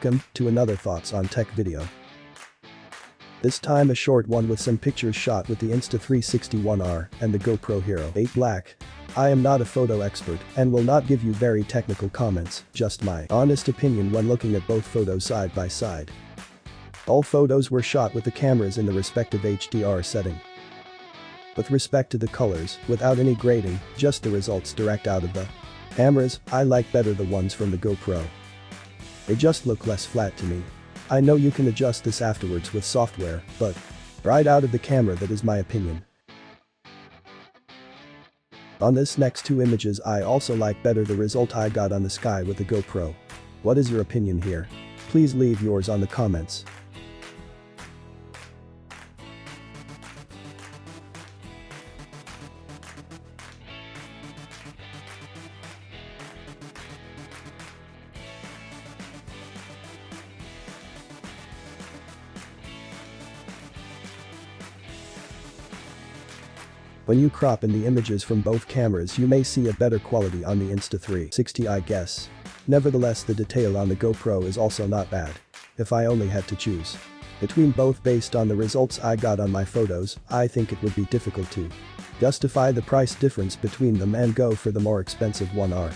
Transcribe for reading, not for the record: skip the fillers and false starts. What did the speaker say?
Welcome to another Thoughts on Tech video. This time a short one with some pictures shot with the Insta360 1R and the GoPro Hero 8 Black. I am not a photo expert and will not give you very technical comments, just my honest opinion when looking at both photos side by side. All photos were shot with the cameras in the respective HDR setting. With respect to the colors, without any grading, just the results direct out of the cameras, I like better the ones from the GoPro. They just look less flat to me. I know you can adjust this afterwards with software, but right out of the camera, that is my opinion. On this next two images, I also like better the result I got on the sky with the GoPro. What is your opinion here? Please leave yours on the comments. When you crop in the images from both cameras, you may see a better quality on the Insta360, I guess. Nevertheless, the detail on the GoPro is also not bad. If I only had to choose between both based on the results I got on my photos, I think it would be difficult to justify the price difference between them and go for the more expensive 1R.